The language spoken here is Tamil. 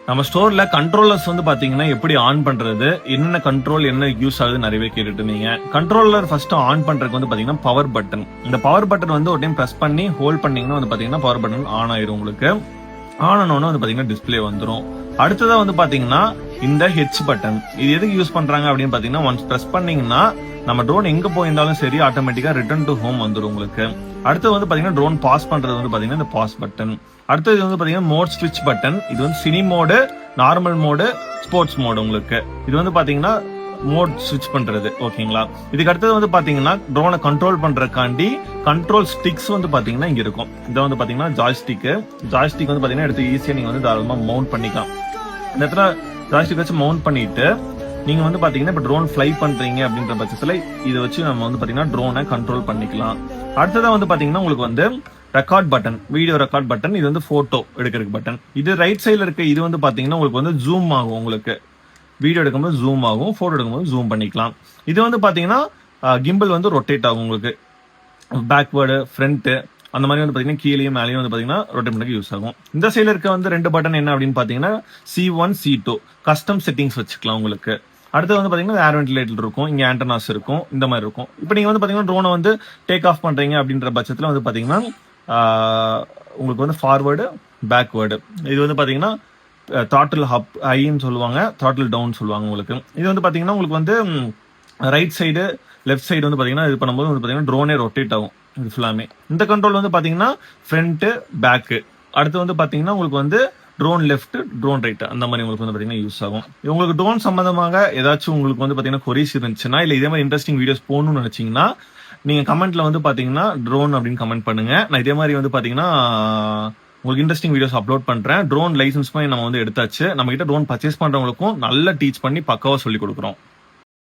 நம்ம ஸ்டோர்ல கண்ட்ரோலர்ஸ் வந்து பாத்தீங்கன்னா எப்படி ஆன் பண்றது, என்னென்ன கண்ட்ரோல் என்ன யூஸ் ஆகுது நிறையவே கேட்டுட்டு இருந்தீங்க. கண்ட்ரோலர் ஃபர்ஸ்ட் ஆன் பண்றதுக்கு வந்து பாத்தீங்கன்னா பவர் பட்டன். இந்த பவர் பட்டன் வந்து ஒரு டைம் பிரஸ் பண்ணி ஹோல்ட் பண்ணீங்கன்னா வந்து பாத்தீங்கன்னா பவர் பட்டன் ஆன் ஆயிரும் உங்களுக்கு. ஆன் ஆனோன்னு வந்து பாத்தீங்கன்னா டிஸ்பிளே வந்துரும். அடுத்ததா வந்து பாத்தீங்கன்னா இந்த ஹெச் பட்டன். இது எதுக்கு யூஸ் பண்றாங்க அப்படின்னு பாத்தீங்கன்னா ஒன்ஸ் பிரஸ் பண்ணீங்கன்னா நம்ம ட்ரோன் எங்க போயிருந்தாலும் சரி ஆட்டோமேட்டிக்கா ரிட்டர்ன் டு ஹோம் வந்துடும் உங்களுக்கு. அடுத்து வந்து பாத்தீங்கன்னா ட்ரோன் பாஸ் பண்றது வந்து பாத்தீங்கன்னா இந்த பாஸ் பட்டன். அடுத்தது வந்து பாத்தீங்கன்னா மோட் ஸ்விட்ச் பட்டன். இது வந்து cine mode, normal mode, sports mode உங்களுக்கு. இது வந்து பாத்தீங்கன்னா மோட் ஸ்விட்ச் பண்றது ஓகேங்களா. இதுக்கு அடுத்தது வந்து பாத்தீங்கன்னா ட்ரோனை கண்ட்ரோல் பண்றதுக்காண்டி கண்ட்ரோல் ஸ்டிக்ஸ் வந்து பாத்தீங்கன்னா இங்க இருக்கும். இதை வந்து பாத்தீங்கன்னா ஜாய்ஸ்டிக் வந்து பாத்தீங்கன்னா எடுத்து ஈஸியா நீங்க வந்து தாராளமா மவுண்ட் பண்ணிக்கலாம். இந்த இடத்துல ஜாய்ஸ்டிக் வச்சு மவுண்ட் பண்ணிட்டு நீங்க வந்து பாத்தீங்கன்னா இப்ப ட்ரோன் ஃபிளை பண்றீங்க அப்படின்ற பட்சத்துல இதை வச்சு நம்ம வந்து பாத்தீங்கன்னா ட்ரோனை கண்ட்ரோல் பண்ணிக்கலாம். அடுத்ததா வந்து பாத்தீங்கன்னா உங்களுக்கு வந்து record button, video record button. இது வந்து போட்டோ எடுக்கிறதுக்கு பட்டன். இது ரைட் சைடுல இருக்க இது வந்து பாத்தீங்கன்னா உங்களுக்கு வந்து ஜூம் ஆகும். உங்களுக்கு வீடியோ எடுக்கும்போது ஜூம் ஆகும், போட்டோ எடுக்கும்போது ஜூம் பண்ணிக்கலாம். இது வந்து பாத்தீங்கன்னா கிம்பிள் வந்து ரொட்டேட் ஆகும் உங்களுக்கு. பேக்வேர்டு, ஃப்ரண்ட் அந்த மாதிரி வந்து பாத்தீங்கன்னா கீழேயும் மேலேயும் வந்து பாத்தீங்கன்னா ரொட்டேட் பண்ண யூஸ் ஆகும். இந்த சைடுல இருக்க வந்து ரெண்டு பட்டன் என்ன அப்படின்னு பாத்தீங்கன்னா C1 C2 கஸ்டம் செட்டிங்ஸ் வச்சுக்கலாம் உங்களுக்கு. அடுத்து வந்து பாத்தீங்கன்னா ஏர் வென்டிலேட்டர் இருக்கும், இங்க ஆண்டனாஸ் இருக்கும், இந்த மாதிரி இருக்கும். இப்போ நீங்க வந்து பாத்தீங்கன்னா ட்ரோனை வந்து டேக் ஆஃப் பண்றீங்க அப்படின்ற பட்சத்துல வந்து பாத்தீங்கன்னா உங்களுக்கு வந்து ஃபார்வேர்டு, பேக்வேர்டு. இது வந்து பாத்தீங்கன்னா த்ராட்டில் அப் ஹைன்னு சொல்லுவாங்க, த்ராட்டில் டவுன் சொல்லுவாங்க உங்களுக்கு. இது வந்து பாத்தீங்கன்னா உங்களுக்கு வந்து ரைட் சைடு லெஃப்ட் சைடு வந்து பாத்தீங்கன்னா இது பண்ணும்போது வந்து பாத்தீங்கன்னா ட்ரோனே ரொட்டேட் ஆகும். இது ஃபுல்லாமே இந்த கண்ட்ரோல் வந்து பாத்தீங்கன்னா ஃப்ரண்ட், பேக்கு. அடுத்து வந்து பாத்தீங்கன்னா உங்களுக்கு வந்து ட்ரோன் லெஃப்ட், ட்ரோன் ரைட் அந்த மாதிரி உங்களுக்கு வந்து பாத்தீங்கன்னா யூஸ் ஆகும். உங்களுக்கு ட்ரோன் சம்பந்தமாக ஏதாச்சும் உங்களுக்கு வந்து பாத்தீங்கன்னா கொரிஸ் இருந்துச்சுன்னா இல்ல இதே மாதிரி இன்ட்ரெஸ்டிங் வீடியோஸ் போகணும்னு நினைச்சீங்கன்னா நீங்க கமெண்ட்ல வந்து பாத்தீங்கன்னா ட்ரோன் அப்படின்னு கமெண்ட் பண்ணுங்க. நான் இதே மாதிரி வந்து பாத்தீங்கன்னா உங்களுக்கு இன்ட்ரெஸ்டிங் வீடியோஸ் அப்லோட் பண்றேன். ட்ரோன் லைசன்ஸ் நம்ம வந்து எடுத்தாச்சு. நம்ம கிட்ட ட்ரோன் பர்ச்சேஸ் பண்றவங்களுக்கும் நல்லா டீச் பண்ணி பக்காவா சொல்லி கொடுக்குறோம்.